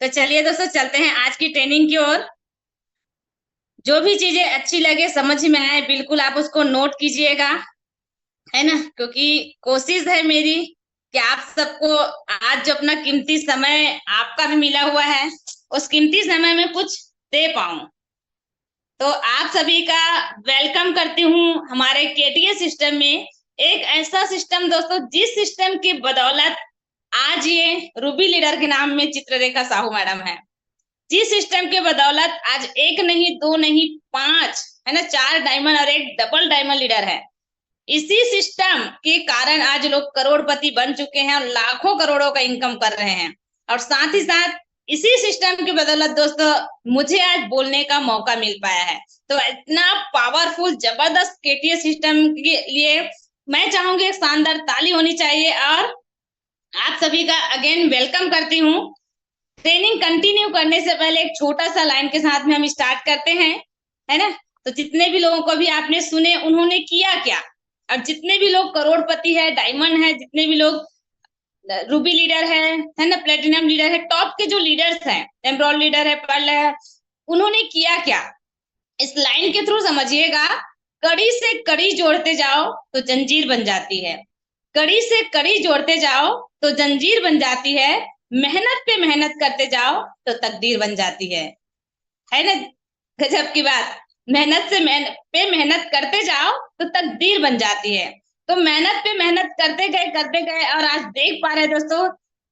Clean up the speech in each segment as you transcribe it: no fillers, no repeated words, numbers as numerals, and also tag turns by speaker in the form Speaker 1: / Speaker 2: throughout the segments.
Speaker 1: तो चलिए दोस्तों, चलते हैं आज की ट्रेनिंग की ओर। जो भी चीजें अच्छी लगे, समझ में आए, बिल्कुल आप उसको नोट कीजिएगा, है ना। क्योंकि कोशिश है मेरी कि आप सबको आज जो अपना कीमती समय आपका भी मिला हुआ है, उस कीमती समय में कुछ दे पाऊं। तो आप सभी का वेलकम करती हूँ हमारे केटीए सिस्टम में। एक ऐसा सिस्टम दोस्तों, जिस सिस्टम की बदौलत आज ये रूबी लीडर के नाम में चित्ररेखा साहू मैडम है। जिस सिस्टम के बदौलत आज एक नहीं, दो नहीं, पांच, है ना, चार डायमंड और एक डबल डायमंड लीडर है। इसी सिस्टम के कारण आज लोग करोड़पति बन चुके हैं और लाखों करोड़ों का इनकम कर रहे हैं। और साथ ही साथ इसी सिस्टम की बदौलत दोस्तों, मुझे आज बोलने का मौका मिल पाया है। तो इतना पावरफुल जबरदस्त केटीएस सिस्टम के लिए मैं चाहूंगी एक शानदार ताली होनी चाहिए। और आप सभी का अगेन वेलकम करती हूँ। ट्रेनिंग कंटिन्यू करने से पहले एक छोटा सा लाइन के साथ में हम स्टार्ट करते हैं, है ना। तो जितने भी लोगों को भी आपने सुने, उन्होंने किया क्या। अब जितने भी लोग करोड़पति है, डायमंड है, जितने भी लोग रूबी लीडर है ना, प्लेटिनम लीडर है, टॉप के जो लीडर्स हैं, एमरॉल्ड लीडर है, पर्ल है, उन्होंने किया क्या, इस लाइन के थ्रू समझिएगा। कड़ी से कड़ी जोड़ते जाओ तो जंजीर बन जाती है। कड़ी से कड़ी जोड़ते जाओ तो जंजीर बन जाती है। मेहनत पे मेहनत करते जाओ तो तकदीर बन जाती है ना। गजब की बात। मेहनत से मेहनत करते जाओ तो तकदीर बन जाती है। तो मेहनत पे मेहनत करते गए और आज देख पा रहे दोस्तों,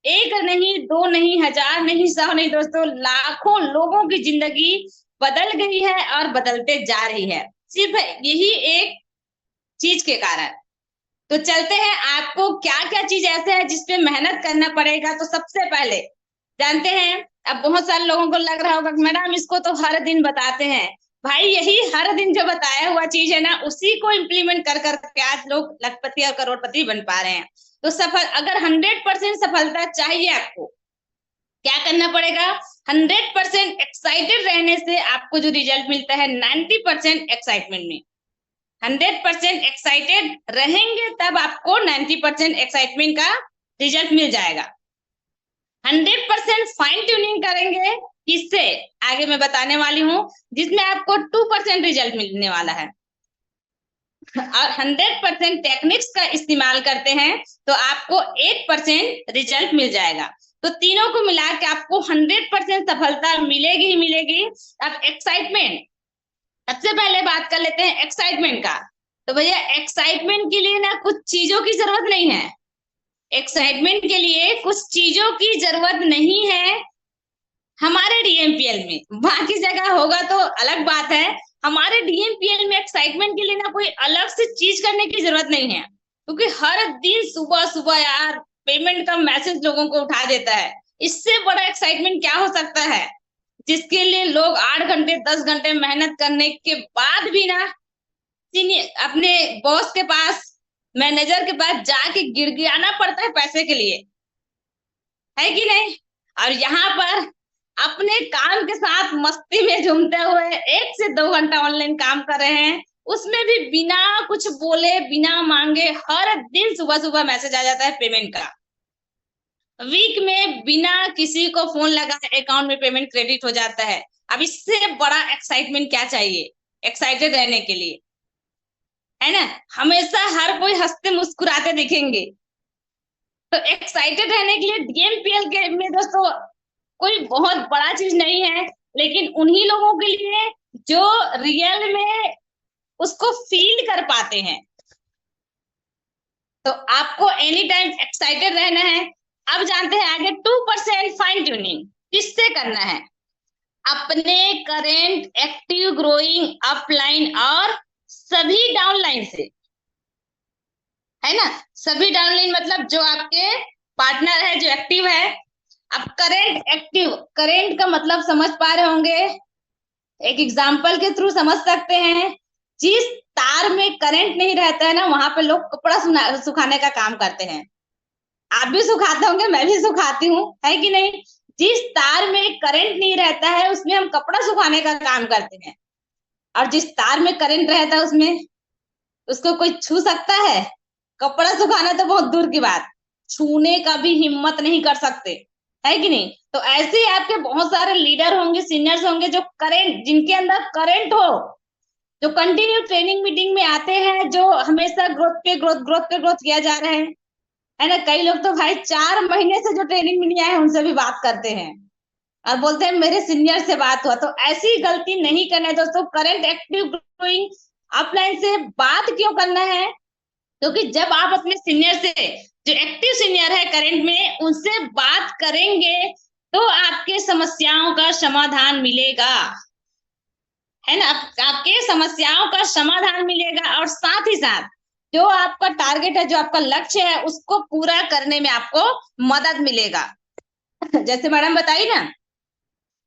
Speaker 1: एक नहीं, दो नहीं, हजार नहीं, सौ नहीं दोस्तों, लाखों लोगों की जिंदगी बदल गई है और बदलते जा रही है, सिर्फ यही एक चीज के कारण। तो चलते हैं, आपको क्या क्या चीज ऐसे है जिसपे मेहनत करना पड़ेगा। तो सबसे पहले जानते हैं, अब बहुत सारे लोगों को लग रहा होगा कि मैडम इसको तो हर दिन बताते हैं। भाई, यही हर दिन जो बताया हुआ चीज है ना, उसी को इम्प्लीमेंट कर करके आज लोग लखपति और करोड़पति बन पा रहे हैं। तो सफल, अगर 100% सफलता चाहिए आपको, क्या करना पड़ेगा। 100% एक्साइटेड रहने से आपको जो रिजल्ट मिलता है 90% एक्साइटमेंट में। 100% एक्साइटेड रहेंगे तब आपको 90% एक्साइटमेंट का रिजल्ट मिल जाएगा। 100% फाइन ट्यूनिंग करेंगे, किससे आगे मैं बताने वाली हूँ, जिसमें आपको 2% रिजल्ट मिलने वाला है। और 100% टेक्निक्स का इस्तेमाल करते हैं तो आपको 8% रिजल्ट मिल जाएगा। तो तीनों को मिला के आपको 100% सफलता मिलेगी ही मिलेगी। अब एक्साइटमेंट, सबसे पहले बात कर लेते हैं एक्साइटमेंट का। तो भैया, एक्साइटमेंट के लिए ना कुछ चीजों की जरूरत नहीं है। एक्साइटमेंट के लिए कुछ चीजों की जरूरत नहीं है हमारे डीएमपीएल में। बाकी जगह होगा तो अलग बात है। हमारे डीएमपीएल में एक्साइटमेंट के लिए ना कोई अलग से चीज करने की जरूरत नहीं है, क्योंकि हर दिन सुबह सुबह यार पेमेंट का मैसेज लोगों को उठा देता है। इससे बड़ा एक्साइटमेंट क्या हो सकता है, जिसके लिए लोग 8 घंटे 10 घंटे मेहनत करने के बाद भी ना अपने बॉस के पास, मैनेजर के पास जाके गिड़गिड़ाना पड़ता है पैसे के लिए, है कि नहीं। और यहाँ पर अपने काम के साथ मस्ती में झूमते हुए 1 से 2 घंटा ऑनलाइन काम कर रहे हैं, उसमें भी बिना कुछ बोले, बिना मांगे हर दिन सुबह सुबह मैसेज आ जाता है पेमेंट का। वीक में बिना किसी को फोन लगाए अकाउंट में पेमेंट क्रेडिट हो जाता है। अब इससे बड़ा एक्साइटमेंट क्या चाहिए एक्साइटेड रहने के लिए, है ना। हमेशा हर कोई हंसते मुस्कुराते दिखेंगे। तो एक्साइटेड रहने के लिए डीएमपीएल के में दोस्तों कोई बहुत बड़ा चीज नहीं है, लेकिन उन्हीं लोगों के लिए जो रियल में उसको फील कर पाते हैं। तो आपको एनी टाइम एक्साइटेड रहना है। अब जानते हैं आगे 2% फाइन ट्यूनिंग किससे करना है। अपने करेंट एक्टिव ग्रोइंग अपलाइन और सभी डाउनलाइन से, है ना। सभी डाउनलाइन मतलब जो आपके पार्टनर है, जो एक्टिव है। अब करेंट एक्टिव, करेंट का मतलब समझ पा रहे होंगे, एक एग्जांपल के थ्रू समझ सकते हैं। जिस तार में करंट नहीं रहता है ना, वहां पे लोग कपड़ा सुखाने का काम करते हैं। आप भी सुखाते होंगे, मैं भी सुखाती हूँ, है कि नहीं। जिस तार में करंट नहीं रहता है उसमें हम कपड़ा सुखाने का काम करते हैं, और जिस तार में करंट रहता है उसमें उसको कोई छू सकता है। कपड़ा सुखाना तो बहुत दूर की बात, छूने का भी हिम्मत नहीं कर सकते, है कि नहीं। तो ऐसे ही आपके बहुत सारे लीडर होंगे, सीनियर्स होंगे जो करेंट, जिनके अंदर करंट हो, जो कंटिन्यू ट्रेनिंग मीटिंग में आते हैं, जो हमेशा ग्रोथ पे ग्रोथ, ग्रोथ पे ग्रोथ किया जा रहे हैं, है ना। कई लोग तो भाई 4 महीने से जो ट्रेनिंग में नहीं आए उनसे भी बात करते हैं और बोलते हैं मेरे सीनियर से बात हुआ। तो ऐसी गलती नहीं करना है दोस्तों। करंट एक्टिव ग्रोइंग अपलाइन से बात क्यों करना है, क्योंकि जब आप अपने सीनियर से, जो एक्टिव सीनियर है करंट में, उनसे बात करेंगे तो आपके समस्याओं का समाधान मिलेगा, है ना। आपके समस्याओं का समाधान मिलेगा और साथ ही साथ जो आपका टारगेट है, जो आपका लक्ष्य है, उसको पूरा करने में आपको मदद मिलेगा। जैसे मैडम बताई ना,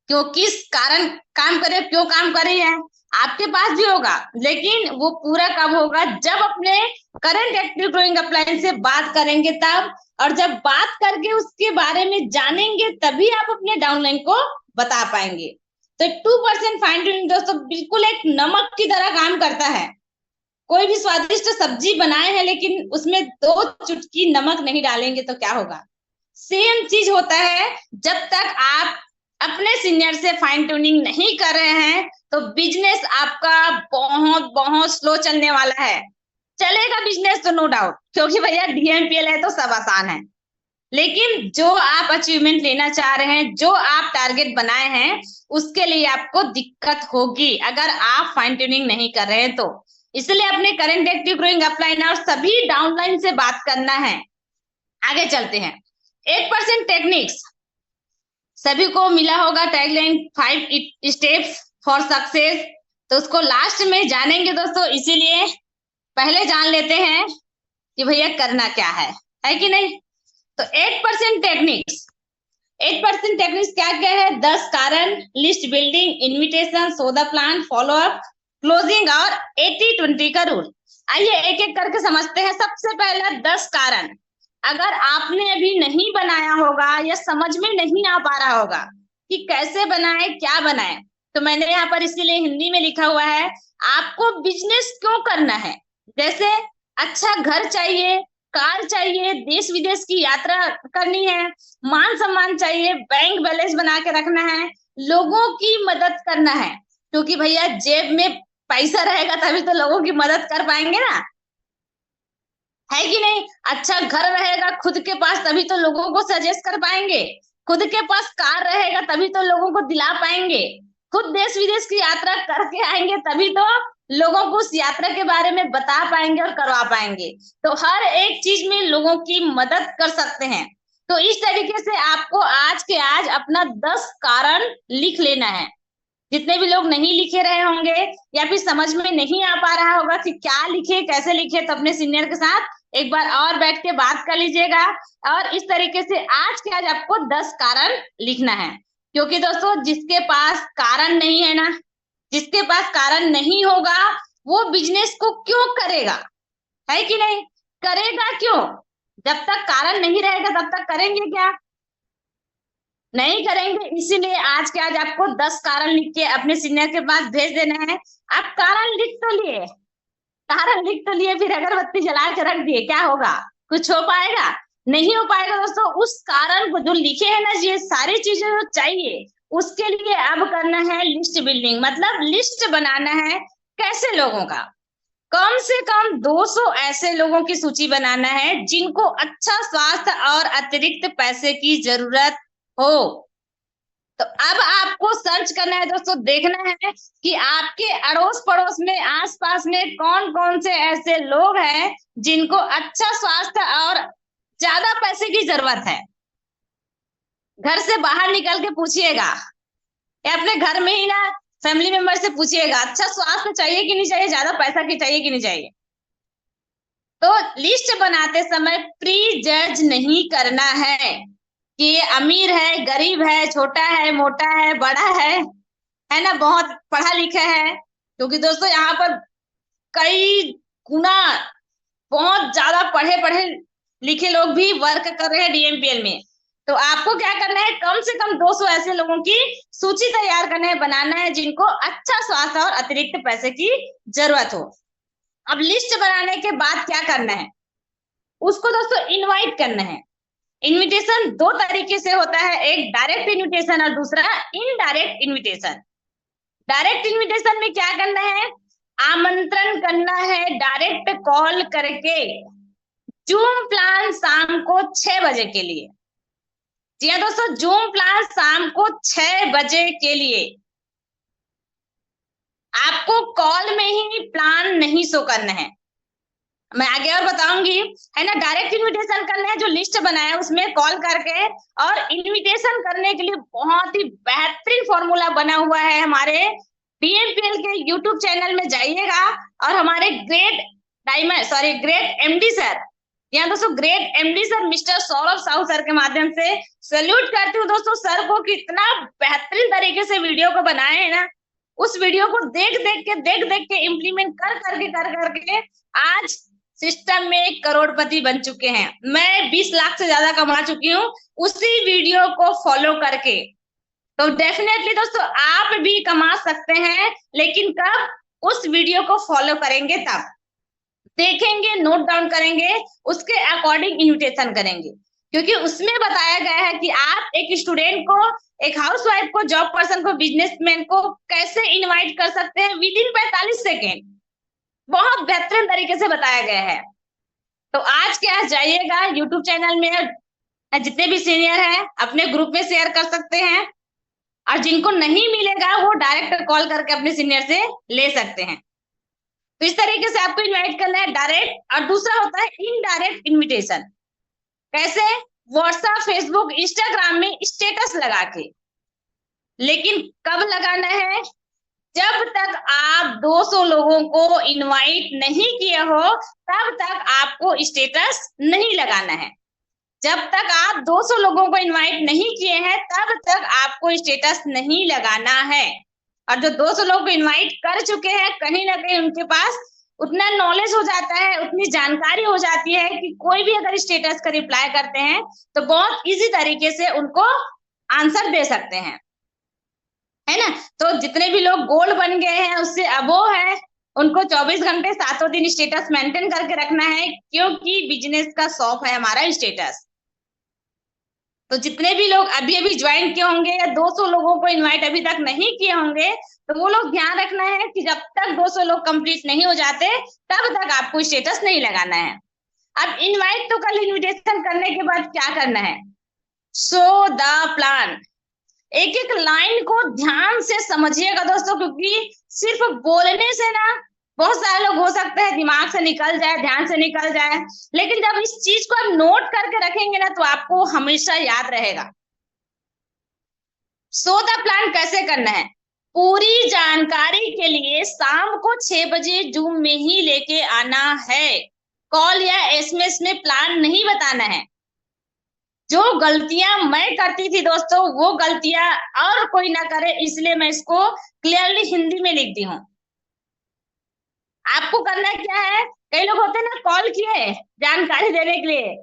Speaker 1: क्यों किस कारण काम करे, क्यों काम कर रही है, आपके पास भी होगा, लेकिन वो पूरा कब होगा, जब अपने करंट एक्टिव ग्रोइंग अपलाइन से बात करेंगे तब, और जब बात करके उसके बारे में जानेंगे तभी आप अपने डाउनलाइन को बता पाएंगे। तो 2% फाइन ट्यूनिंग दोस्तों बिल्कुल एक नमक की तरह काम करता है। कोई भी स्वादिष्ट सब्जी बनाए हैं लेकिन उसमें 2 चुटकी नमक नहीं डालेंगे तो क्या होगा। सेम चीज होता है, जब तक आप अपने सीनियर से फाइन ट्यूनिंग नहीं कर रहे हैं तो बिजनेस आपका बहुत बहुत स्लो चलने वाला है। चलेगा बिजनेस तो नो डाउट, क्योंकि भैया डीएमपीएल है तो सब आसान है, लेकिन जो आप अचीवमेंट लेना चाह रहे हैं, जो आप टारगेट बनाए हैं, उसके लिए आपको दिक्कत होगी अगर आप फाइन ट्यूनिंग नहीं कर रहे हैं तो। इसलिए अपने करंट एक्टिव ग्रोइंग अपलाइन और सभी डाउनलाइन से बात करना है। आगे चलते हैं। 8% टेक्निक्स सभी को मिला होगा, टैगलाइन 5 स्टेप्स फॉर सक्सेस, तो उसको लास्ट में जानेंगे दोस्तों। इसीलिए पहले जान लेते हैं कि भैया करना क्या है कि नहीं। तो 8% टेक्निक्स, 8% टेक्निक्स क्या क्या है, 10 कारण, list building, invitation, so the plan, follow up, closing और 80-20 का रूल। आइए एक एक करके समझते हैं। सबसे पहला 10 कारण, अगर आपने अभी नहीं बनाया होगा या समझ में नहीं आ पा रहा होगा कि कैसे बनाए, क्या बनाए, तो मैंने यहाँ पर इसीलिए हिंदी में लिखा हुआ है, आपको बिजनेस क्यों करना है। जैसे अच्छा घर चाहिए, कार चाहिए, देश विदेश की यात्रा करनी है, मान सम्मान चाहिए, बैंक बैलेंस बना के रखना है, लोगों की मदद करना है, क्योंकि भैया जेब में पैसा रहेगा तभी तो लोगों की मदद कर पाएंगे ना, है कि नहीं। अच्छा घर रहेगा खुद के पास तभी तो लोगों को सजेस्ट कर पाएंगे, खुद के पास कार रहेगा तभी तो लोगों को दिला पाएंगे, खुद देश विदेश की यात्रा करके आएंगे तभी तो लोगों को उस यात्रा के बारे में बता पाएंगे और करवा पाएंगे। तो हर एक चीज में लोगों की मदद कर सकते हैं। तो इस तरीके से आपको आज के आज अपना 10 कारण लिख लेना है। जितने भी लोग नहीं लिखे रहे होंगे या फिर समझ में नहीं आ पा रहा होगा कि क्या लिखे, कैसे लिखे, तो अपने सीनियर के साथ एक बार और बैठ के बात कर लीजिएगा। और इस तरीके से आज के आज आपको 10 कारण लिखना है, क्योंकि दोस्तों जिसके पास कारण नहीं है ना, जिसके पास कारण नहीं होगा वो बिजनेस को क्यों करेगा, है कि नहीं। करेगा क्यों, जब तक कारण नहीं रहेगा तब तक करेंगे क्या, नहीं करेंगे। इसीलिए आज के आज आपको 10 कारण लिख के अपने सीनियर के पास भेज देना है। आप कारण लिख तो लिए, कारण लिख तो लिए, फिर अगरबत्ती जला के रख दिए, क्या होगा, कुछ हो पाएगा, नहीं हो पाएगा दोस्तों। उस कारण को जो लिखे है ना, ये सारी चीजें जो चाहिए उसके लिए अब करना है लिस्ट बिल्डिंग, मतलब लिस्ट बनाना है। कैसे लोगों का, कम से कम 200 ऐसे लोगों की सूची बनाना है जिनको अच्छा स्वास्थ्य और अतिरिक्त पैसे की जरूरत हो। तो अब आपको सर्च करना है दोस्तों, देखना है कि आपके अड़ोस पड़ोस में, आसपास में कौन कौन से ऐसे लोग हैं जिनको अच्छा स्वास्थ्य और ज्यादा पैसे की जरूरत है। घर से बाहर निकल के पूछिएगा या अपने घर में ही ना फैमिली मेंबर से पूछिएगा, अच्छा स्वास्थ्य चाहिए कि नहीं चाहिए, ज्यादा पैसा की चाहिए कि नहीं चाहिए। तो लिस्ट बनाते समय प्री जज नहीं करना है कि ये अमीर है, गरीब है, छोटा है, मोटा है, बड़ा है ना, बहुत पढ़ा लिखा है, क्योंकि दोस्तों यहाँ पर कई गुना बहुत ज्यादा पढ़े पढ़े लिखे लोग भी वर्क कर रहे हैं डीएमपीएल में। तो आपको क्या करना है, कम से कम 200 ऐसे लोगों की सूची तैयार करना है, बनाना है जिनको अच्छा स्वास्थ्य और अतिरिक्त पैसे की जरूरत हो। अब लिस्ट बनाने के बाद क्या करना है, उसको दोस्तों इनवाइट करना है। इनविटेशन दो तरीके से होता है, एक डायरेक्ट इनविटेशन और दूसरा इनडायरेक्ट इनविटेशन। डायरेक्ट इनविटेशन में क्या करना है, आमंत्रण करना है डायरेक्ट कॉल करके, जूम प्लान शाम को 6 बजे के लिए। जी हाँ दोस्तों, जूम प्लान शाम को 6 बजे के लिए। आपको कॉल में ही प्लान नहीं शो करना है, मैं आगे और बताऊंगी, है ना। डायरेक्ट इनविटेशन करना है, जो लिस्ट बनाया है उसमें कॉल करके। और इनविटेशन करने के लिए बहुत ही बेहतरीन फॉर्मूला बना हुआ है हमारे DMPL के यूट्यूब चैनल में जाइएगा, और हमारे ग्रेट एमडी सर, यहाँ दोस्तों great MD sir mister Saurabh Sahu sir के माध्यम से सैल्यूट करती हूँ दोस्तों सर को, कितना बेहतरीन तरीके से वीडियो को बनाए है ना। उस वीडियो को देख देख के इम्प्लीमेंट कर करके आज सिस्टम में करोड़पति बन चुके हैं। मैं 20 लाख से ज्यादा कमा चुकी हूँ उसी वीडियो को फॉलो करके। तो डेफिनेटली दोस्तों आप भी कमा सकते हैं, लेकिन कब, उस वीडियो को फॉलो करेंगे तब, देखेंगे, नोट डाउन करेंगे, उसके अकॉर्डिंग इन्विटेशन करेंगे। क्योंकि उसमें बताया गया है कि आप एक स्टूडेंट को, एक हाउसवाइफ को, जॉब पर्सन को, बिजनेसमैन को कैसे इनवाइट कर सकते हैं विद इन 45 सेकेंड। बहुत बेहतरीन तरीके से बताया गया है। तो आज क्या, जाइएगा यूट्यूब चैनल में, जितने भी सीनियर हैं अपने ग्रुप में शेयर कर सकते हैं, और जिनको नहीं मिलेगा वो डायरेक्ट कॉल करके अपने सीनियर से ले सकते हैं। तो इस तरीके से आपको इनवाइट करना है डायरेक्ट। और दूसरा होता है इनडायरेक्ट इनविटेशन। कैसे, व्हाट्सएप, फेसबुक, इंस्टाग्राम में स्टेटस लगा के। लेकिन कब लगाना है, जब तक आप 200 लोगों को इनवाइट नहीं किए हो तब तक आपको स्टेटस नहीं लगाना है। जब तक आप 200 लोगों को इनवाइट नहीं किए हैं तब तक आपको स्टेटस नहीं लगाना है। और जो 200 लोगों को इनवाइट कर चुके हैं, कहीं ना कहीं उनके पास उतना नॉलेज हो जाता है, उतनी जानकारी हो जाती है कि कोई भी अगर स्टेटस का रिप्लाई करते हैं तो बहुत इजी तरीके से उनको आंसर दे सकते हैं, है ना। तो जितने भी लोग गोल्ड बन गए हैं उससे अबोव है, उनको 24 घंटे 7 दिन स्टेटस मेंटेन करके रखना है, क्योंकि बिजनेस का शौक है हमारा स्टेटस। तो जितने भी लोग अभी ज्वाइन किए होंगे या 200 लोगों को इनवाइट अभी तक नहीं किए होंगे, तो वो लोग ध्यान रखना है कि जब तक 200 लोग कंप्लीट नहीं हो जाते तब तक आपको स्टेटस नहीं लगाना है। अब इनवाइट तो कल, इनविटेशन करने के बाद क्या करना है, शो द प्लान। एक एक लाइन को ध्यान से समझिएगा दोस्तों, क्योंकि सिर्फ बोलने से ना बहुत सारे लोग हो सकते हैं दिमाग से निकल जाए, ध्यान से निकल जाए, लेकिन जब इस चीज को आप नोट करके रखेंगे ना तो आपको हमेशा याद रहेगा। सो द प्लान कैसे करना है, पूरी जानकारी के लिए शाम को 6 बजे जूम में ही लेके आना है। कॉल या SMS में प्लान नहीं बताना है। जो गलतियां मैं करती थी दोस्तों, वो गलतियां और कोई ना करे, इसलिए मैं इसको क्लियरली हिंदी में लिखती हूँ। आपको करना क्या है, कई लोग होते हैं ना, कॉल किए जानकारी देने के लिए,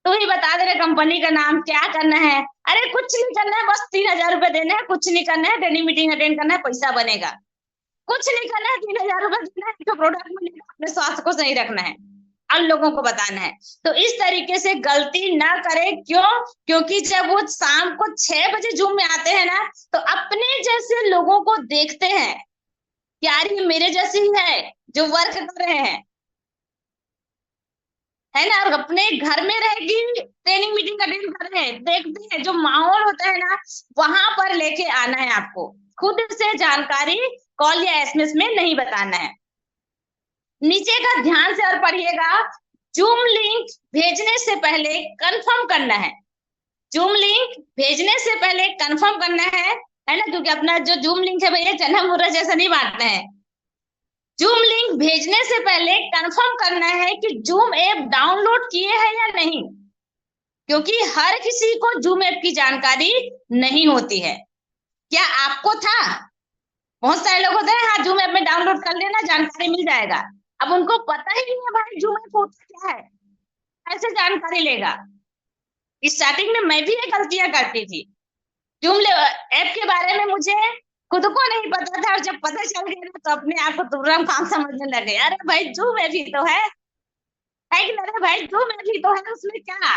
Speaker 1: तो ही बता दे रहे कंपनी का नाम, क्या करना है, अरे कुछ नहीं करना है, बस 3000 रुपए देने हैं, कुछ नहीं करना है, ट्रेनिंग मीटिंग अटेंड करना है, पैसा बनेगा। कुछ नहीं करना है, 3000 रुपए देना है, जो प्रोडक्ट मिलेगा, अपने स्वास्थ्य को सही रखना है और लोगों को बताना है। तो इस तरीके से गलती ना करें। क्यों, क्योंकि जब वो शाम को 6 बजे जूम में आते हैं ना, तो अपने जैसे लोगों को देखते हैं, यार ये मेरे जैसे ही है जो वर्क कर रहे हैं, है ना। और अपने घर में रहेगी, ट्रेनिंग मीटिंग अटेंड कर रहे हैं, देखते हैं जो माहौल होता है ना, वहां पर लेके आना है आपको। खुद से जानकारी कॉल या SMS में नहीं बताना है। नीचे का ध्यान से और पढ़िएगा, जूम लिंक भेजने से पहले कंफर्म करना है। जूम लिंक भेजने से पहले कंफर्म करना है ना, क्योंकि अपना जो जूम लिंक है भैया चना मुर्रा जैसा नहीं बांटना है। जूम लिंक भेजने से पहले कंफर्म करना है कि जूम ऐप डाउनलोड किए हैं या नहीं, क्योंकि हर किसी को जूम ऐप की जानकारी नहीं होती है। क्या आपको था? बहुत सारे लोग होते हैं, हाँ जूम ऐप में डाउनलोड कर लेना, जानकारी मिल जाएगा। अब उनको पता ही नहीं है भाई जूम ऐप होता क्या है, कैसे जानकारी लेगा। स्टार्टिंग में मैं भी ये गलतियां करती थी, जूम ऐप के बारे में मुझे खुद को नहीं पता था, और जब पता चल गया ना तो अपने आप को तुरंत काम समझने लगे, अरे भाई जूम ऐप ही तो है कि अरे भाई जूम ऐप ही तो है, उसमें क्या,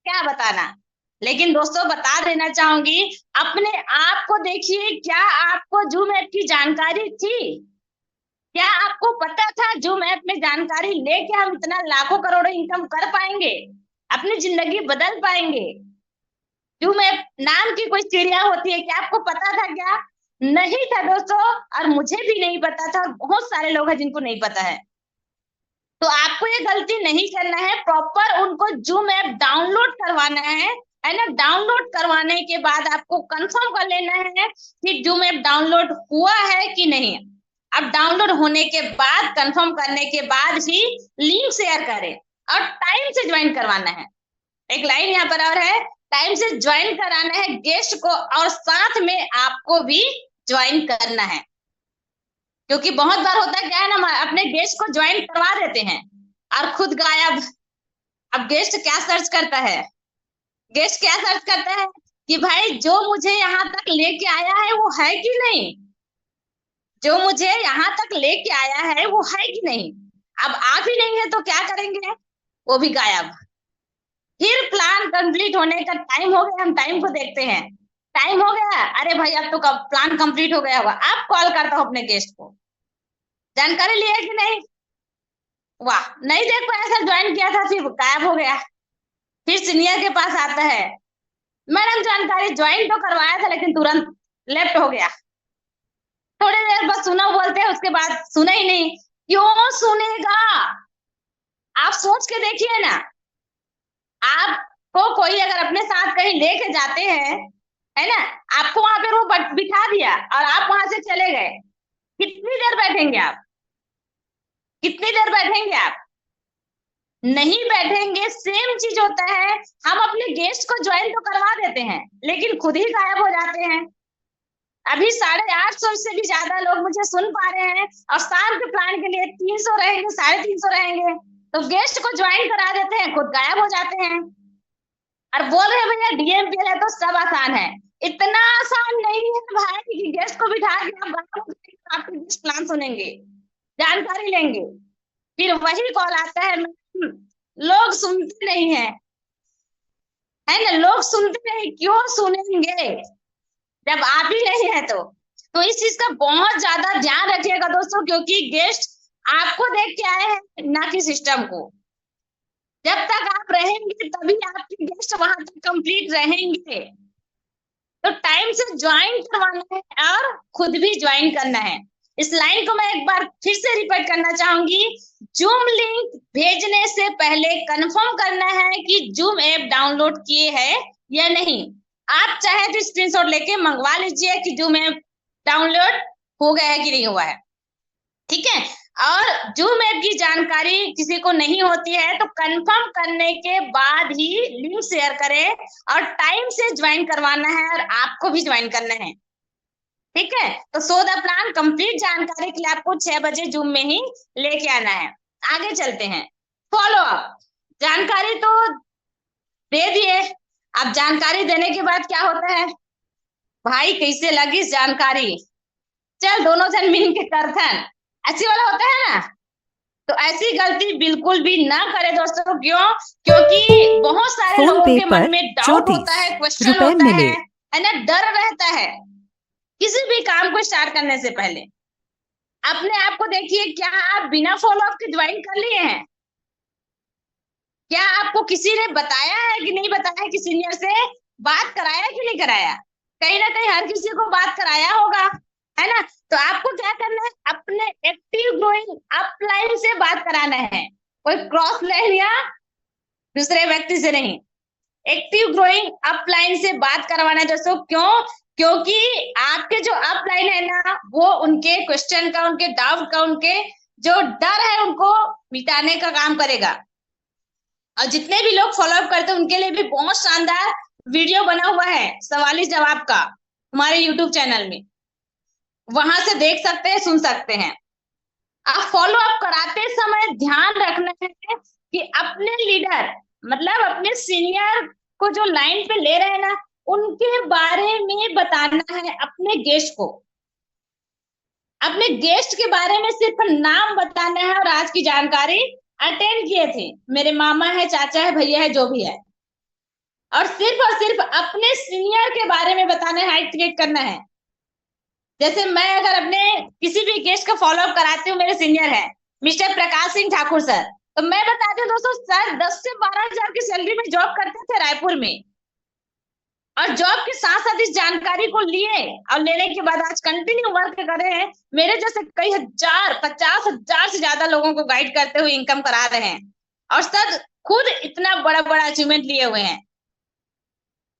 Speaker 1: क्या बताना। लेकिन दोस्तों बता देना चाहूंगी, अपने आप को देखिए, क्या आपको जूम ऐप की जानकारी थी? क्या आपको पता था जूम ऐप में जानकारी लेके हम इतना लाखों करोड़ों इनकम कर पाएंगे, अपनी जिंदगी बदल पाएंगे? जूम ऐप नाम की कोई चिड़िया होती है, क्या आपको पता था क्या? नहीं था दोस्तों, और मुझे भी नहीं पता था, और बहुत सारे लोग हैं जिनको नहीं पता है। तो आपको ये गलती नहीं करना है, प्रॉपर उनको जूम ऐप डाउनलोड करवाना है ना। डाउनलोड करवाने के बाद आपको कंफर्म कर लेना है कि जूम ऐप डाउनलोड हुआ है कि नहीं। अब डाउनलोड होने के बाद, कंफर्म करने के बाद ही लिंक शेयर करें, और टाइम से ज्वाइन करवाना है। एक लाइन यहाँ पर और है, टाइम से ज्वाइन कराना है गेस्ट को, और साथ में आपको भी ज्वाइन करना है। क्योंकि बहुत बार होता है क्या है ना, अपने गेस्ट को ज्वाइन करवा देते हैं और खुद गायब। अब गेस्ट क्या सर्च करता है? गेस्ट क्या सर्च करता है कि भाई जो मुझे यहाँ तक लेके आया है वो है कि नहीं, जो मुझे यहाँ तक लेके आया है वो है कि नहीं। अब आप ही नहीं है तो क्या करेंगे, वो भी गायब। फिर प्लान कंप्लीट होने का टाइम हो गया, हम टाइम को देखते हैं, टाइम हो गया, अरे भाई अब तो प्लान कंप्लीट हो गया होगा। आप कॉल करता हो अपने गेस्ट को, जानकारी लिया कि नहीं, वाह नहीं देख पाया सर, ज्वाइन किया था फिर गायब हो गया। फिर सीनियर के पास आता है, मैडम जानकारी ज्वाइन तो करवाया था लेकिन तुरंत लेफ्ट हो गया। थोड़ी देर बस सुना बोलते हैं, उसके बाद सुना ही नहीं। क्यों सुनेगा? आप सोच के देखिए ना, आपको कोई अगर अपने साथ कहीं लेके जाते हैं, है ना, आपको वहां पे वो बिठा दिया और आप वहां से चले गए, कितनी देर बैठेंगे आप? कितनी देर बैठेंगे आप? नहीं बैठेंगे। सेम चीज होता है, हम अपने गेस्ट को ज्वाइन तो करवा देते हैं लेकिन खुद ही गायब हो जाते हैं। अभी 850 से भी ज्यादा लोग मुझे सुन पा रहे हैं, और शाम के प्लान के लिए 300 रहेंगे, 350 रहेंगे, तो गेस्ट को ज्वाइन करा देते हैं, खुद गायब हो जाते हैं और बोल रहे हैं भैया डीएमपीएल है तो सब आसान है। इतना आसान नहीं है भाई कि गेस्ट को बिठा के आप गायब हो जाएंगे, आपके गेस्ट प्लान सुनेंगे, जानकारी लेंगे, फिर वही कॉल आता है। लोग सुनते नहीं है ना, लोग सुनते नहीं, क्यों सुनेंगे जब आप ही नहीं है तो इस चीज का बहुत ज्यादा ध्यान रखिएगा दोस्तों, क्योंकि गेस्ट आपको देख के आए हैं, ना कि सिस्टम को। जब तक आप रहेंगे तभी आपके गेस्ट वहां तक कंप्लीट रहेंगे। तो टाइम से ज्वाइन करवाना है और खुद भी ज्वाइन करना है। इस लाइन को मैं एक बार फिर से रिपीट करना चाहूंगी, जूम लिंक भेजने से पहले कंफर्म करना है कि जूम ऐप डाउनलोड किए हैं या नहीं। आप चाहे तो स्क्रीनशॉट लेके मंगवा लीजिए कि जूम ऐप डाउनलोड हो गया है कि नहीं हुआ है, ठीक है। और जूम ऐप की जानकारी किसी को नहीं होती है तो कंफर्म करने के बाद ही लिंक शेयर करें, और टाइम से ज्वाइन करवाना है और आपको भी ज्वाइन करना है, ठीक है। तो सो द प्लान कंप्लीट जानकारी के लिए आपको 6 बजे जूम में ही लेके आना है। आगे चलते हैं, फॉलो अप। जानकारी तो दे दिए, अब जानकारी देने के बाद क्या होता है, भाई कैसे लगी जानकारी, चल दोनों जन मिल के करथन, ऐसी वाला होता है ना। तो ऐसी गलती बिल्कुल भी ना करे दोस्तों। क्यों? क्योंकि बहुत सारे लोगों के मन में डाउट होता है, क्वेश्चन होता है ना, डर रहता है किसी भी काम को स्टार्ट करने से पहले। अपने आप को देखिए, क्या आप बिना फॉलो अप के ज्वाइन कर लिए हैं? क्या आपको किसी ने बताया है कि नहीं बताया है, कि सीनियर से बात कराया कि नहीं कराया? कहीं ना कहीं हर किसी को बात कराया होगा, है ना। तो आपको क्या करना है, अपने एक्टिव ग्रोइंग अपलाइन से बात कराना है, कोई क्रॉस लाइन या दूसरे व्यक्ति से नहीं। एक्टिव ग्रोइंग अपलाइन से बात करवाना है दोस्तों। क्यों? क्योंकि आपके जो अपलाइन है ना, वो उनके क्वेश्चन का, उनके डाउट का, उनके जो डर है उनको मिटाने का काम करेगा। और जितने भी लोग फॉलो अप करते हैं उनके लिए भी बहुत शानदार वीडियो बना हुआ है सवाल जवाब का, हमारे यूट्यूब चैनल में, वहां से देख सकते हैं, सुन सकते हैं। आप फॉलो अप कराते समय ध्यान रखना है कि अपने लीडर, मतलब अपने सीनियर को जो लाइन पे ले रहे हैं ना, उनके बारे में बताना है अपने गेस्ट को। अपने गेस्ट के बारे में सिर्फ नाम बताना है, और आज की जानकारी अटेंड किए थे, मेरे मामा है, चाचा है, भैया है, जो भी है, और सिर्फ अपने सीनियर के बारे में बताना है, हाइट क्रिएट करना है। जैसे मैं अगर अपने किसी भी गेस्ट का फॉलोअप कराती हूँ, मेरे सीनियर है मिस्टर प्रकाश सिंह ठाकुर सर, तो मैं बताती हूँ दोस्तों, सर 10 से 12 हजार की सैलरी में जॉब करते थे रायपुर में, और जॉब के साथ साथ इस जानकारी को लिए और लेने के बाद आज कंटिन्यू वर्क कर रहे हैं। मेरे जैसे कई हजार, 50 हजार से ज्यादा लोगों को गाइड करते हुए इनकम करा रहे हैं, और सर खुद इतना बड़ा बड़ा अचीवमेंट लिए हुए हैं।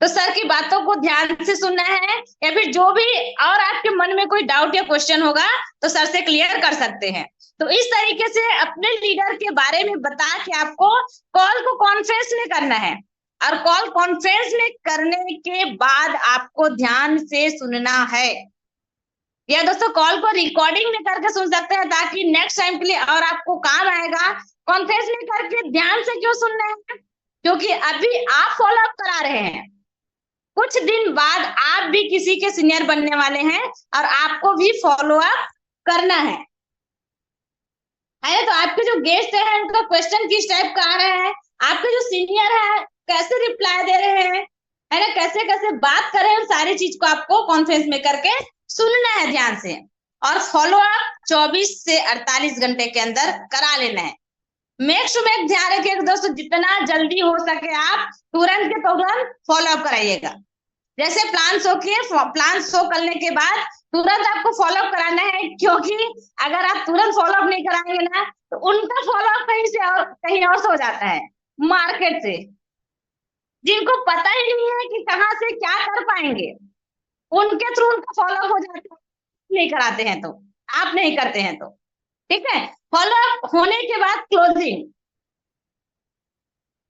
Speaker 1: तो सर की बातों को ध्यान से सुनना है, या फिर जो भी और आपके मन में कोई डाउट या क्वेश्चन होगा तो सर से क्लियर कर सकते हैं। तो इस तरीके से अपने लीडर के बारे में बता के आपको कॉल को कॉन्फ्रेंस में करना है, और कॉल कॉन्फ्रेंस में करने के बाद आपको ध्यान से सुनना है। या दोस्तों कॉल को रिकॉर्डिंग में करके सुन सकते हैं, ताकि नेक्स्ट टाइम के लिए और आपको काम आएगा। कॉन्फ्रेंस में करके ध्यान से क्यों सुनना है? क्योंकि अभी आप फॉलो अप करा रहे हैं, कुछ दिन बाद आप भी किसी के सीनियर बनने वाले हैं और आपको भी फॉलो अप करना है। तो आपके जो गेस्ट है उनका क्वेश्चन किस टाइप का आ रहा है, आपके जो सीनियर है कैसे रिप्लाई दे रहे हैं, है ना, कैसे कैसे बात कर रहे हैं, सारी चीज को आपको कॉन्फ्रेंस में करके सुनना है ध्यान से, और फॉलो अप 24 से 48 घंटे के अंदर करा लेना है। मेक टू मेक ध्यान रखिएगा दोस्तों, जितना जल्दी हो सके आप तुरंत के तुरंत फॉलो अप कराइएगा। जैसे प्लान शो किए, प्लान शो करने के बाद तुरंत आपको फॉलो अप कराना है, क्योंकि अगर आप तुरंत फॉलो अप नहीं कराएंगे ना तो उनका फॉलो अप कहीं और से हो जाता है, मार्केट से, जिनको पता ही नहीं है कि कहाँ से क्या कर पाएंगे, उनके थ्रू उनका फॉलो अप हो जाता है। नहीं कराते हैं तो, आप नहीं करते हैं तो, ठीक है। फॉलो अप होने के बाद क्लोजिंग,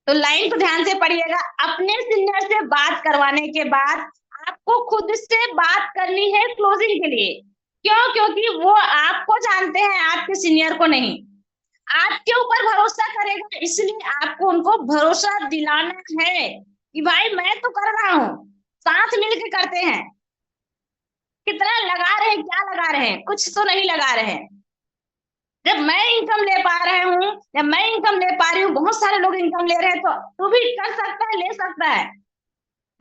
Speaker 1: तो लाइन को ध्यान से पढ़िएगा। अपने सीनियर से बात करवाने के बाद आपको खुद से बात करनी है क्लोजिंग के लिए। क्यों? क्योंकि वो आपको जानते हैं, आपके सीनियर को नहीं। आपके ऊपर भरोसा करेगा, इसलिए आपको उनको भरोसा दिलाना है कि भाई मैं तो कर रहा हूँ, साथ मिलकर करते हैं। कितना लगा रहे हैं, क्या लगा रहे हैं, कुछ तो नहीं लगा रहे हैं। जब मैं इनकम ले पा रहा हूँ, जब मैं इनकम ले पा रही हूँ, बहुत सारे लोग इनकम ले रहे हैं, तो तू भी कर सकता है, ले सकता है।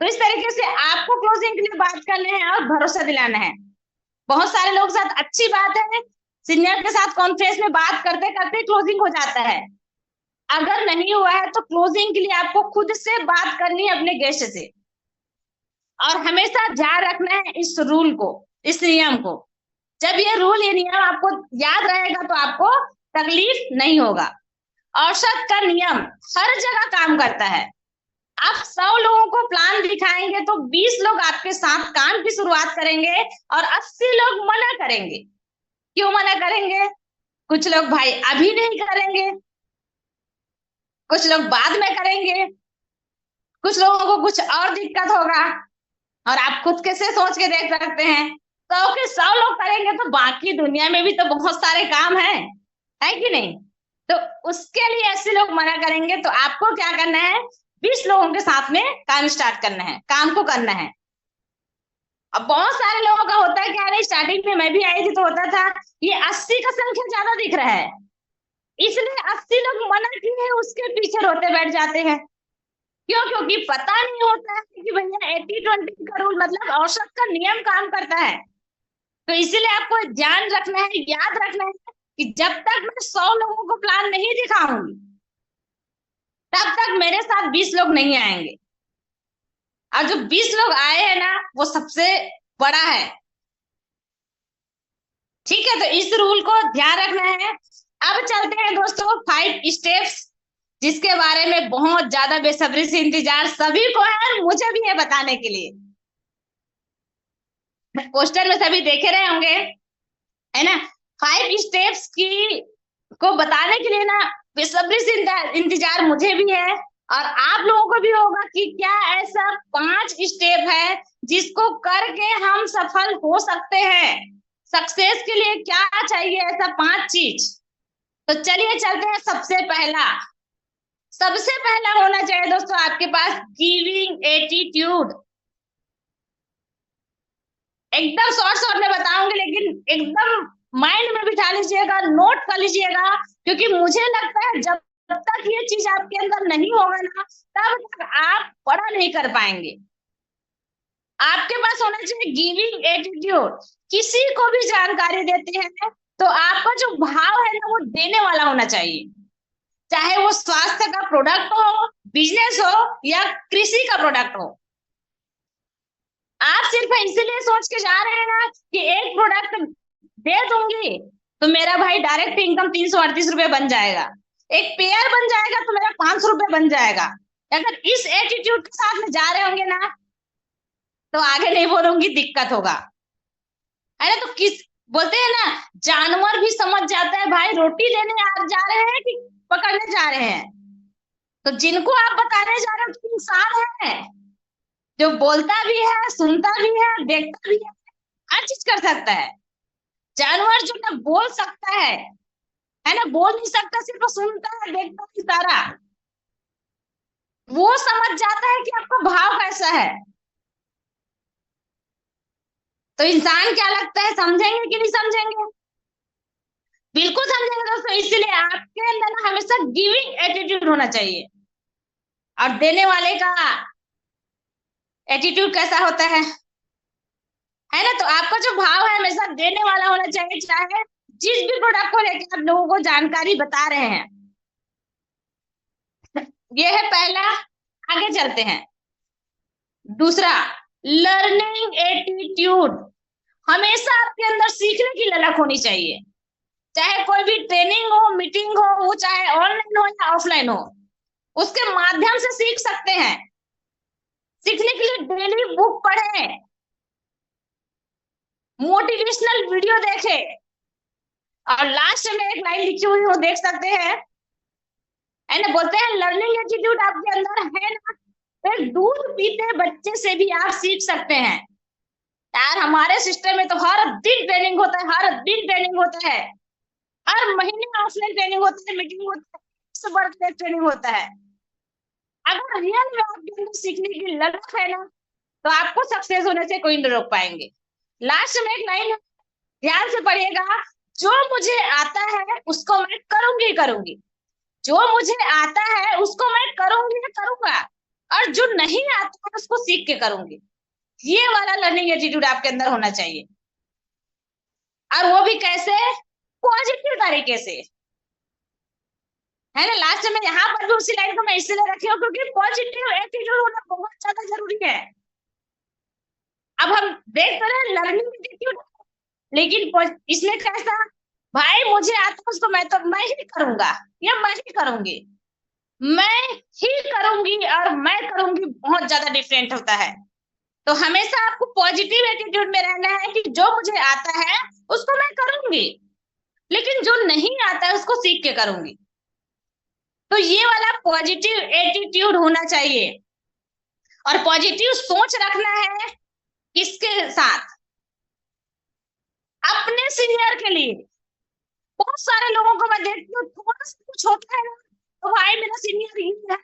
Speaker 1: तो इस तरीके से आपको क्लोजिंग के लिए बात करना है और भरोसा दिलाना है। बहुत सारे लोग साथ अच्छी बात है, सीनियर के साथ कॉन्फ्रेंस में बात करते करते क्लोजिंग हो जाता है। अगर नहीं हुआ है तो क्लोजिंग के लिए आपको खुद से बात करनी है अपने गेस्ट से, और हमेशा ध्यान रखना है इस रूल को, इस नियम को। जब ये रूल, ये नियम आपको याद रहेगा तो आपको तकलीफ नहीं होगा। औसत का नियम हर जगह काम करता है। आप 100 लोगों को प्लान दिखाएंगे तो 20 लोग आपके साथ काम की शुरुआत करेंगे और 80 लोग मना करेंगे। क्यों मना करेंगे? कुछ लोग भाई अभी नहीं करेंगे, कुछ लोग बाद में करेंगे, कुछ लोगों को कुछ और दिक्कत होगा, और आप खुद कैसे सोच के देख सकते हैं, 100 के 100 लोग करेंगे तो बाकी दुनिया में भी तो बहुत सारे काम है कि नहीं? तो उसके लिए ऐसे लोग मना करेंगे, तो आपको क्या करना है, 20 लोगों के साथ में काम स्टार्ट करना है, काम को करना है। अब बहुत सारे लोगों का होता है क्या, नहीं स्टार्टिंग में मैं भी आई थी तो होता था ये 80 का संख्या ज्यादा दिख रहा है, इसलिए 80 लोग मना किए, उसके पीछे रोते बैठ जाते हैं। क्यों? क्योंकि पता नहीं होता है कि भैया 80-20 का रूल मतलब औसत का नियम काम करता है। तो इसीलिए आपको ध्यान रखना है, याद रखना है कि जब तक मैं 100 लोगों को प्लान नहीं दिखाऊंगी तब तक मेरे साथ 20 लोग नहीं आएंगे, और जो 20 लोग आए हैं ना वो सबसे बड़ा है। ठीक है, तो इस रूल को ध्यान रखना है। अब चलते हैं दोस्तों 5 स्टेप्स, जिसके बारे में बहुत ज्यादा बेसब्री से इंतजार सभी को है और मुझे भी है बताने के लिए। पोस्टर में सभी देखे रहे होंगे, है ना। 5 स्टेप्स की को बताने के लिए ना बेसब्री से इंतजार मुझे भी है और आप लोगों को भी होगा कि क्या ऐसा 5 स्टेप है जिसको करके हम सफल हो सकते हैं। सक्सेस के लिए क्या चाहिए, ऐसा 5 चीज। तो चलिए चलते हैं। सबसे पहला होना चाहिए दोस्तों आपके पास गिविंग एटीट्यूड। एकदम शॉर्ट में बताऊंगी, लेकिन एकदम माइंड में बिठा लीजिएगा, नोट कर लीजिएगा, क्योंकि मुझे लगता है जब जब तक ये चीज आपके अंदर नहीं होगा ना, तब तक आप बड़ा नहीं कर पाएंगे। आपके पास होना चाहिए गिविंग एटीट्यूड। किसी को भी जानकारी देते हैं तो आपका जो भाव है ना, वो देने वाला होना चाहिए। चाहे वो स्वास्थ्य का प्रोडक्ट हो, बिजनेस हो, या कृषि का प्रोडक्ट हो। आप सिर्फ इसीलिए सोच के जा रहे हैं ना कि एक प्रोडक्ट दे दूंगी तो मेरा भाई डायरेक्ट इनकम 338 रुपये बन जाएगा, एक पेयर बन जाएगा तो मेरा 500 रुपये बन जाएगा। अगर इस एटीट्यूड के साथ में जा रहे होंगे ना, तो आगे नहीं बोलूंगी, दिक्कत होगा। है ना? तो किस बोलते हैं ना, जानवर भी समझ जाता है भाई रोटी लेने जा रहे हैं कि पकड़ने जा रहे हैं। तो जिनको आप बताने जा रहे हो तो इंसान है, जो बोलता भी है, सुनता भी है, देखता भी हर चीज कर सकता है। जानवर जो ना बोल सकता है ना, बोल नहीं सकता, सिर्फ सुनता है, देखता है सारा। वो समझ जाता है कि आपका भाव कैसा है। तो इंसान क्या लगता है, समझेंगे कि नहीं समझेंगे? बिल्कुल समझेंगे दोस्तों। इसलिए आपके अंदर ना हमेशा गिविंग एटीट्यूड होना चाहिए। और देने वाले का एटीट्यूड कैसा होता है ना? तो आपका जो भाव है हमेशा देने वाला होना चाहिए, चाहे जिस भी प्रोडक्ट को लेकर आप लोगों को जानकारी बता रहे हैं। ये है पहला। आगे चलते हैं। दूसरा, लर्निंग एटीट्यूड। हमेशा आपके अंदर सीखने की ललक होनी चाहिए। चाहे कोई भी ट्रेनिंग हो, मीटिंग हो, वो चाहे ऑनलाइन हो या ऑफलाइन हो, उसके माध्यम से सीख सकते हैं। सीखने के लिए डेली बुक पढ़ें, मोटिवेशनल वीडियो देखें। और लास्ट में एक लाइन लिखी हुई वो देख सकते हैं, है ना? बोलते हैं लर्निंग एटीट्यूड आपके अंदर है ना, तो एक दूध पीते बच्चे से भी आप सीख सकते हैं। यार हमारे सिस्टम में तो हर दिन ट्रेनिंग होता है, हर दिन ट्रेनिंग होता है, हर महीने ऑफलाइन ट्रेनिंग होता है, मीटिंग होता है, इससे बढ़ के ट्रेनिंग होता है। अगर रियल में आपके अंदर सीखने की ललक है ना, तो आपको सक्सेस होने से कोई नहीं रोक पाएंगे। लास्ट में एक लाइन ध्यान से पढ़िएगा, जो मुझे आता है उसको मैं करूंगी करूंगी। जो मुझे आता है उसको मैं करूंगी करूंगा, और जो नहीं आता है उसको सीख के करूंगी। ये वाला लर्निंग एटीट्यूड आपके अंदर होना चाहिए। और वो भी कैसे? पॉजिटिव तरीके से। है ना? लास्ट में यहाँ पर भी उसी लाइन को मैं इसलिए रखी हूँ क्योंकि पॉजिटिव एटीट्यूड होना बहुत ज्यादा जरूरी है। अब हम देख तो रहे लर्निंग एटीट्यूड, लेकिन इसमें कैसा? भाई मुझे आता है उसको मैं ही करूंगा या मैं ही करूंगी, मैं ही करूंगी और मैं करूंगी बहुत ज्यादा डिफरेंट होता है। तो हमेशा आपको पॉजिटिव एटीट्यूड में रहना है कि जो मुझे आता है उसको मैं करूंगी, लेकिन जो नहीं आता है उसको सीख के करूंगी। तो ये वाला पॉजिटिव एटीट्यूड होना चाहिए। और पॉजिटिव सोच रखना है किसके साथ? अपने सीनियर के लिए। बहुत सारे लोगों को मैं देखती हूँ, थोड़ा सा कुछ होता है ना तो भाई मेरा सीनियर ही है,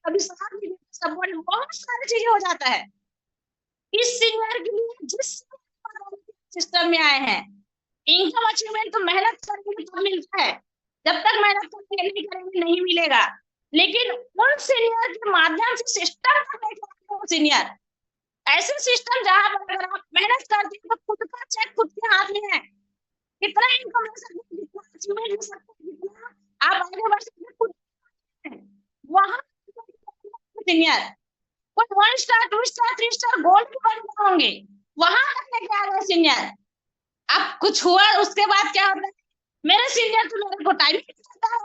Speaker 1: अभी सब बहुत सारी चीजें हो जाता है। इस सीनियर के लिए जिस सिस्टम में आए हैं, इनकम अचीवमेंट तो मेहनत करेंगे तो मिलता है, जब तक मेहनत करेंगे नहीं करेंगे नहीं मिलेगा। लेकिन उन सीनियर के माध्यम से सिस्टम सीनियर, ऐसे सिस्टम जहां पर अगर आप मेहनत करते हैं तो खुद का चेक खुद के हाथ में है, कितना इनकम ले सकते हैं, कितना अचीवमेंट ले सकते हैं, कितना आप आगे बढ़ सकते हैं खुद वहां सीनियर। कोई 1 स्टार 2 स्टार 3 स्टार गोल्ड के बन होंगे, वहां तक लेके आ गए सीनियर। अब कुछ हुआ उसके बाद क्या होता है, मेरे सीनियर तो मेरे को टाइम नहीं देता है,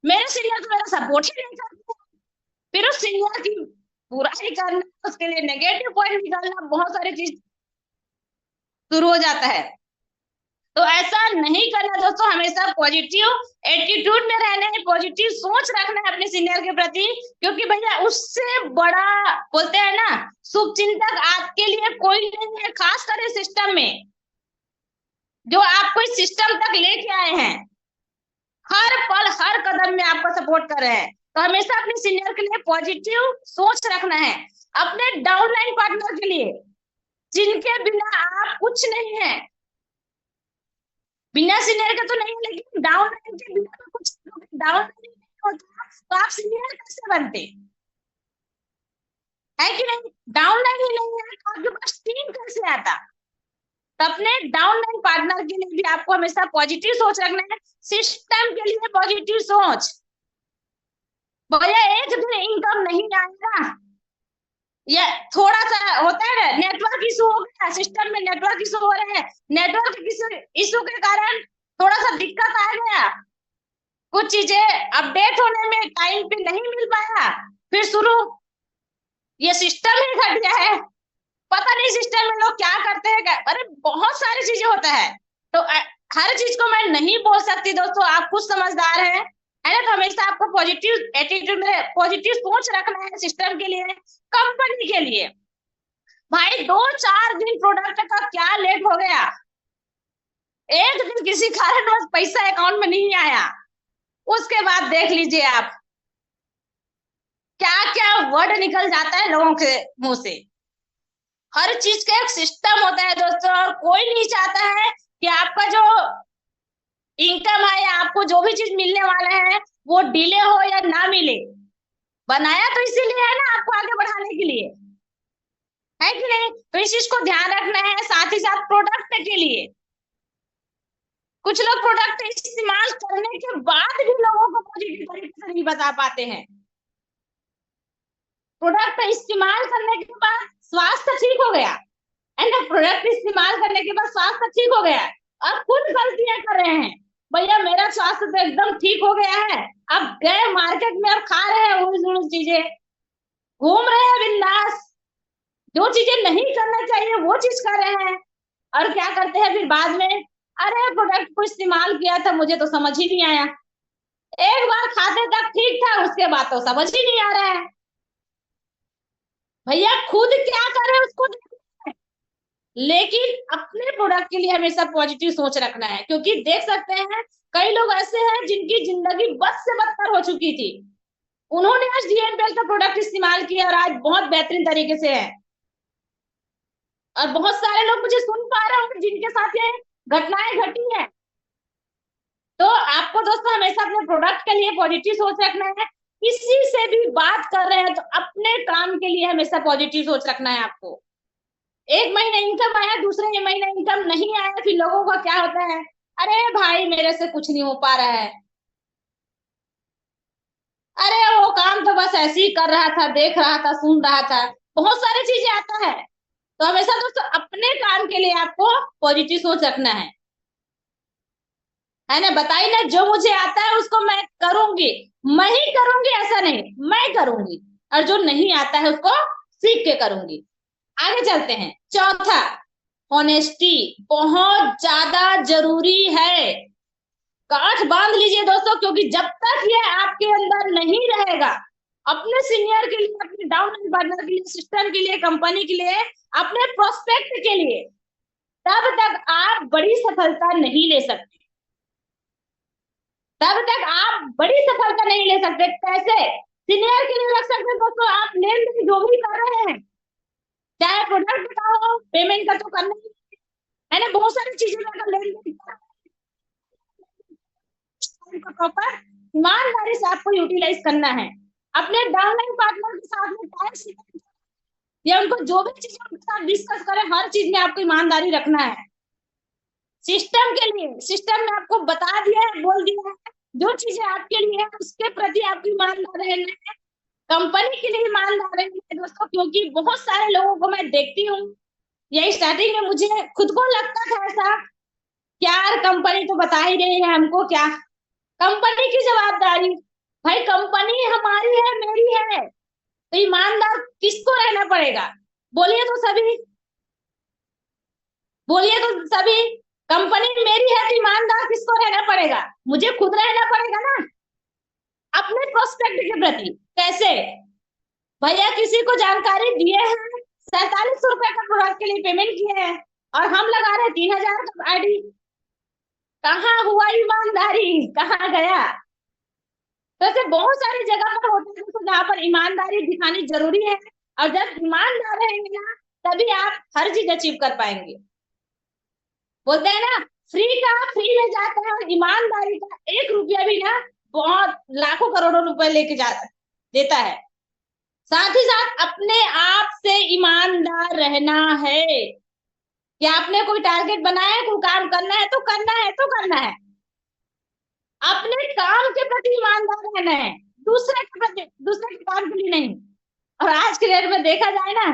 Speaker 1: मेरे सीनियर तो मेरा सपोर्ट ही नहीं करते। फिर उस सीनियर की बुराई करना, उसके लिए नेगेटिव पॉइंट निकालना, बहुत सारी चीज शुरू हो जाता है। तो ऐसा नहीं करना दोस्तों, हमेशा पॉजिटिव एटीट्यूड में रहना है, पॉजिटिव सोच रखना है अपने सीनियर के प्रति, क्योंकि भैया उससे बड़ा बोलते हैं ना शुभ चिंतक आपके लिए कोई नहीं है, खास कर सिस्टम में जो आपको इस सिस्टम तक लेके आए हैं, हर पल हर कदम में आपको सपोर्ट कर रहे हैं। तो हमेशा अपने सीनियर के लिए पॉजिटिव सोच रखना है। अपने डाउनलाइन पार्टनर के लिए, जिनके बिना आप कुछ नहीं है, बिना सीनियर के तो नहीं, लेकिन डाउन लाइन के बिना तो कुछ डाउन होता तो आप सीनियर कैसे बनते? है कि नहीं? डाउनलाइन ही नहीं है तो आपके पास टीम कैसे आता? तो अपने डाउनलाइन पार्टनर के लिए भी आपको हमेशा पॉजिटिव सोच रखना है, सिस्टम के लिए पॉजिटिव सोच। भैया एक दिन इनकम नहीं आएगा, या थोड़ा सा होता है ना, नेटवर्क इशू हो गया, सिस्टम में नेटवर्क इशू हो रहे हैं, नेटवर्क इशू के कारण थोड़ा सा दिक्कत आ गया, कुछ चीजें अपडेट होने में टाइम पे नहीं मिल पाया, फिर शुरू, ये सिस्टम ही घटिया है। पता नहीं सिस्टम में लोग क्या करते हैं, अरे बहुत सारी चीजें होता है। तो हर चीज को मैं नहीं बोल सकती दोस्तों, आप खुद समझदार हैं, है ना? तो हमेशा आपको पॉजिटिव एटीट्यूड में पॉजिटिव सोच रखना है, सिस्टम के लिए, कंपनी के लिए। भाई 2-4 दिन प्रोडक्ट का क्या लेट हो गया, एक दिन किसी कारणवश पैसा अकाउंट में नहीं आया, उसके बाद देख लीजिए आप क्या क्या वर्ड निकल जाता है लोगों के मुंह से। हर चीज का एक सिस्टम होता है दोस्तों, और कोई नहीं चाहता है कि आपका जो इनकम है या आपको जो भी चीज मिलने वाला है वो डिले हो या ना मिले। बनाया तो इसीलिए है ना, आपको आगे बढ़ाने के लिए, है कि नहीं? तो इस चीज को ध्यान रखना है, साथ ही साथ प्रोडक्ट के लिए कुछ लोग प्रोडक्ट इस्तेमाल करने के बाद भी लोगों को पॉजिटिव तरीके से नहीं बता पाते हैं। प्रोडक्ट इस्तेमाल करने के बाद स्वास्थ्य ठीक हो गया, है ना, प्रोडक्ट इस्तेमाल करने के बाद स्वास्थ्य ठीक हो गया, और खुद गलतियां कर रहे हैं, भैया मेरा स्वास्थ्य तो एकदम ठीक हो गया है, अब गए मार्केट में और खा रहे हैं उड़ चीजें, घूम रहे हैं बिंदास, जो चीजें नहीं करना चाहिए वो चीज कर रहे हैं, और क्या करते हैं फिर बाद में, अरे प्रोडक्ट को इस्तेमाल किया था मुझे तो समझ ही नहीं आया, एक बार खाते तक ठीक था, उसके बाद तो समझ ही नहीं आ रहा है। भैया खुद क्या करे उसको, लेकिन अपने प्रोडक्ट के लिए हमेशा पॉजिटिव सोच रखना है, क्योंकि देख सकते हैं कई लोग ऐसे हैं जिनकी जिंदगी बद से बदतर हो चुकी थी, उन्होंने आज डीएनपीएल का प्रोडक्ट इस्तेमाल किया और आज बहुत बेहतरीन तरीके से है, और बहुत सारे लोग मुझे सुन पा रहे होंगे जिनके साथ ये घटनाएं घटी है। तो आपको दोस्तों हमेशा अपने प्रोडक्ट के लिए पॉजिटिव सोच रखना है, किसी से भी बात कर रहे हैं तो अपने काम के लिए हमेशा पॉजिटिव सोच रखना है आपको। एक महीना इनकम आया, दूसरे महीना इनकम नहीं आया, फिर लोगों का क्या होता है, अरे भाई मेरे से कुछ नहीं हो पा रहा है, अरे वो काम तो बस ऐसे ही कर रहा था, देख रहा था, सुन रहा था, बहुत सारी चीजें आता है। तो हमेशा दोस्तों अपने काम के लिए आपको पॉजिटिव सोच रखना है ना? बताइए ना, जो मुझे आता है उसको मैं करूंगी, मैं ही करूंगी ऐसा नहीं, मैं करूंगी, और जो नहीं आता है उसको सीख के करूंगी। आगे चलते हैं, चौथा, ऑनेस्टी बहुत ज्यादा जरूरी है। गांठ बांध लीजिए दोस्तों, क्योंकि जब तक ये आपके अंदर नहीं रहेगा, अपने सीनियर के लिए, अपने डाउन पार्टनर के लिए, सिस्टम के लिए, कंपनी के लिए, अपने प्रोस्पेक्ट के लिए, तब तक आप बड़ी सफलता नहीं ले सकते, तब तक आप बड़ी सफलता नहीं ले सकते। कैसे? सीनियर के लिए रख सकते हैं दोस्तों, आप लेन देन जो भी कर रहे हैं, चाहे प्रोडक्ट का हो, पेमेंट का तो करना ही है ना, बहुत सारी चीजें अगर लेन देन प्रॉपर ईमानदारी से आपको यूटिलाइज करना है, अपने डाउनलाइन पार्टनर के साथ में टाइम, या उनको जो भी चीजें उनके साथ डिस्कस करें, हर चीज में आपको ईमानदारी रखना है। सिस्टम के लिए, सिस्टम ने आपको बता दिया है, बोल दिया है, जो चीजें आपके लिए है उसके प्रति आपको ईमानदार रहना है, कंपनी के लिए ईमानदार रहना है दोस्तों, क्योंकि बहुत सारे लोगों को मैं देखती हूँ, यही स्टार्टिंग में मुझे खुद को लगता था ऐसा, यार कंपनी तो बता ही रही है हमको, क्या कंपनी की जवाबदारी, भाई कंपनी हमारी है, मेरी है, तो ईमानदार किसको रहना पड़ेगा? बोलिए तो सभी, बोलिए तो सभी, कंपनी मेरी है तो ईमानदार किसको रहना पड़ेगा? मुझे खुद रहना पड़ेगा ना, अपने प्रोस्पेक्ट के प्रति। कैसे? भैया किसी को जानकारी दिए हैं, 4700 रुपए का प्रोडक्ट के लिए पेमेंट किए हैं, और हम लगा रहे 3000 का आईडी, कहाँ हुआ ईमानदारी, कहाँ गया? तो ऐसे बहुत सारी जगह पर होते हैं जहाँ पर ईमानदारी दिखानी जरूरी है, और जब ईमानदार रहेंगे ना, तभी आप हर चीज अचीव कर पाएंगे। बोलते हैं ना, फ्री का फ्री में जाता है, और ईमानदारी का 1 रुपया भी ना बहुत लाखों करोड़ों रुपए लेके जा देता है। साथ ही साथ अपने आप से ईमानदार रहना है कि आपने कोई टारगेट बनाया है, कोई काम करना है तो करना है तो करना है। अपने काम के प्रति ईमानदार रहना है, दूसरे के प्रति, दूसरे के काम के लिए नहीं। और आज के डेट में देखा जाए ना,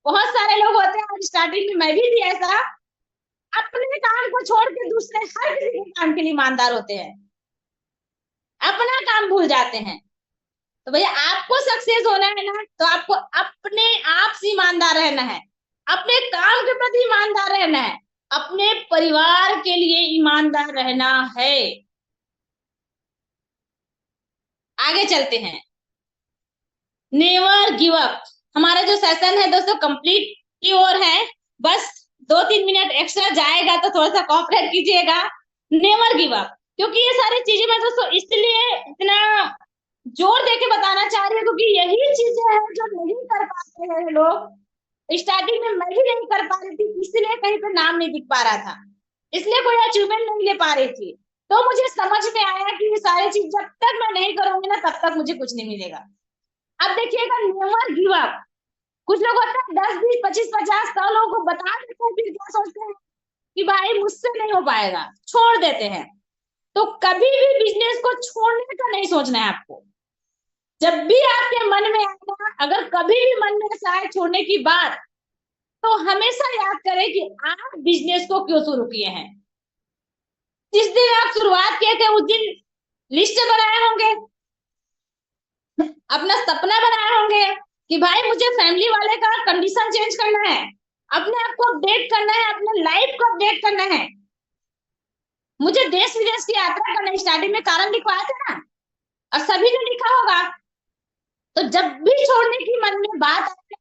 Speaker 1: बहुत सारे लोग होते हैं, स्टार्टिंग में मैं भी थी ऐसा, अपने काम को छोड़ के दूसरे हर किसी के काम के लिए ईमानदार होते हैं, अपना काम भूल जाते हैं। तो भैया आपको सक्सेस होना है ना, तो आपको अपने आप से ईमानदार रहना है, अपने काम के प्रति ईमानदार रहना है, अपने परिवार के लिए ईमानदार रहना है। आगे चलते हैं। Never give up. हमारा जो सेशन है दोस्तों कंप्लीट की ओर है, बस 2-3 मिनट एक्स्ट्रा जाएगा तो थोड़ा सा कोऑपरेट कीजिएगा। नेवर गिव अप, क्योंकि ये सारी चीजें मैं दोस्तों इसलिए इतना जोर देके बताना चाह रही हूँ क्योंकि यही चीजें हैं जो नहीं कर पाते हैं लोग। स्टार्टिंग में मैं भी नहीं कर पा रही थी, इसलिए कहीं पे नाम नहीं दिख पा रहा था, इसलिए कोई अचीवमेंट नहीं ले पा रही थी। तो मुझे समझ में आया कि ये सारी चीज जब तक मैं नहीं करूंगी ना तब तक मुझे कुछ नहीं मिलेगा। अब देखिएगा, नेवर गिव अप। कुछ लोग होते हैं 10, 20, 25, 50, 100 लोगों को बता देते हैं, फिर क्या सोचते हैं कि भाई मुझसे नहीं हो पाएगा, छोड़ देते हैं। तो कभी भी बिजनेस को छोड़ने का नहीं सोचना है आपको। जब भी आपके मन में आएगा, अगर कभी भी मन में आए छोड़ने की बात, तो हमेशा याद करें कि आप बिजनेस को क्यों शुरू किए हैं। जिस दिन आप शुरुआत किए थे उस दिन लिस्ट बनाए होंगे, अपना सपना बनाए होंगे कि भाई मुझे फैमिली वाले का कंडीशन चेंज करना है, अपने आप को अपडेट करना है, अपने लाइफ को अपडेट करना है, मुझे देश विदेश की यात्रा करना है। स्टार्टिंग में कारण लिखवाए थे ना, और सभी ने लिखा होगा। तो जब भी छोड़ने की मन में बात आए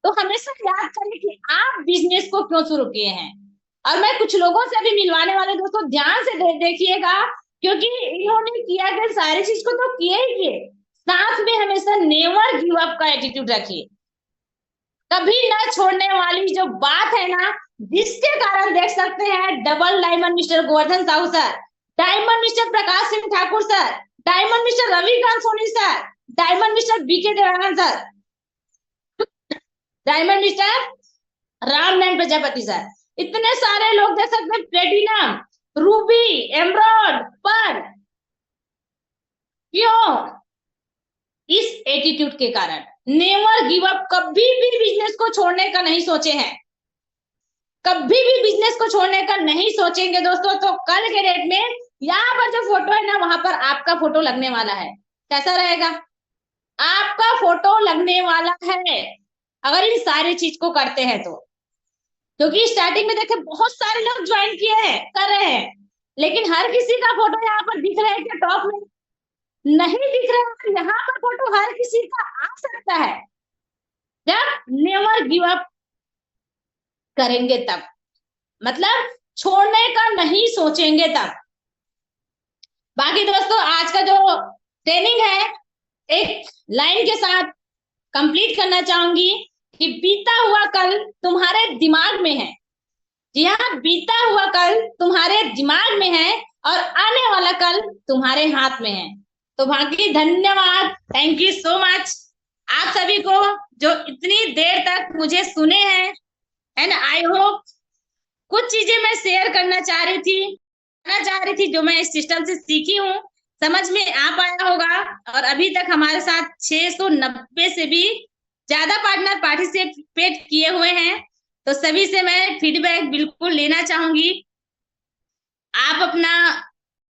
Speaker 1: तो हमेशा याद करें कि आप बिजनेस को क्यों शुरू किए हैं। और मैं कुछ लोगों से अभी मिलवाने वाले दोस्तों, ध्यान से देखिएगा, क्योंकि इन्होंने किया गया सारी चीज को तो किए ही किए, साथ में हमेशा नेवर गिव अप का एटीट्यूड रखिए, कभी न छोड़ने वाली जो बात है ना, जिसके कारण देख सकते हैं double diamond mister Govardhan Sahu sir, diamond mister Prakash Singh Thakur sir, diamond mister Ravikant Soni sir, diamond mister BK Devanand sir, diamond mister Ramnarayan Prajapati sir, इतने सारे लोग देख सकते हैं, प्लेटिनम, रूबी, एमराल्ड पर। क्यों? इस एटीट्यूड के कारण। नेवर गिव अप, कभी भी बिजनेस को छोड़ने का नहीं सोचे हैं, कभी भी बिजनेस को छोड़ने का नहीं सोचेंगे दोस्तों, तो कल के डेट में यहाँ पर जो फोटो है ना, वहां पर आपका फोटो लगने वाला है। कैसा रहेगा? आपका फोटो लगने वाला है, अगर इन सारी चीज को करते हैं तो। क्योंकि स्टार्टिंग में देखे बहुत सारे लोग ज्वाइन किए हैं, कर रहे हैं, लेकिन हर किसी का फोटो यहाँ पर दिख रहा है क्या? टॉप में नहीं दिख रहा है। यहाँ पर फोटो हर किसी का आ सकता है जब नेवर गिव अप करेंगे तब, मतलब छोड़ने का नहीं सोचेंगे तब। बाकी दोस्तों आज का जो ट्रेनिंग है एक लाइन के साथ कंप्लीट करना चाहूंगी कि बीता हुआ कल तुम्हारे दिमाग में है। जी हाँ, बीता हुआ कल तुम्हारे दिमाग में है और आने वाला कल तुम्हारे हाथ में है। तो बाकी धन्यवाद, थैंक यू सो मच आप सभी को जो इतनी देर तक मुझे सुने हैं। एंड आई होप कुछ चीजें मैं शेयर करना चाह रही थी जो मैं इस सिस्टम से सीखी हूँ, समझ में आ पाया होगा। और अभी तक हमारे साथ 690 से भी ज्यादा पार्टनर पार्टिसिपेट किए हुए हैं, तो सभी से मैं फीडबैक बिल्कुल लेना चाहूंगी। आप अपना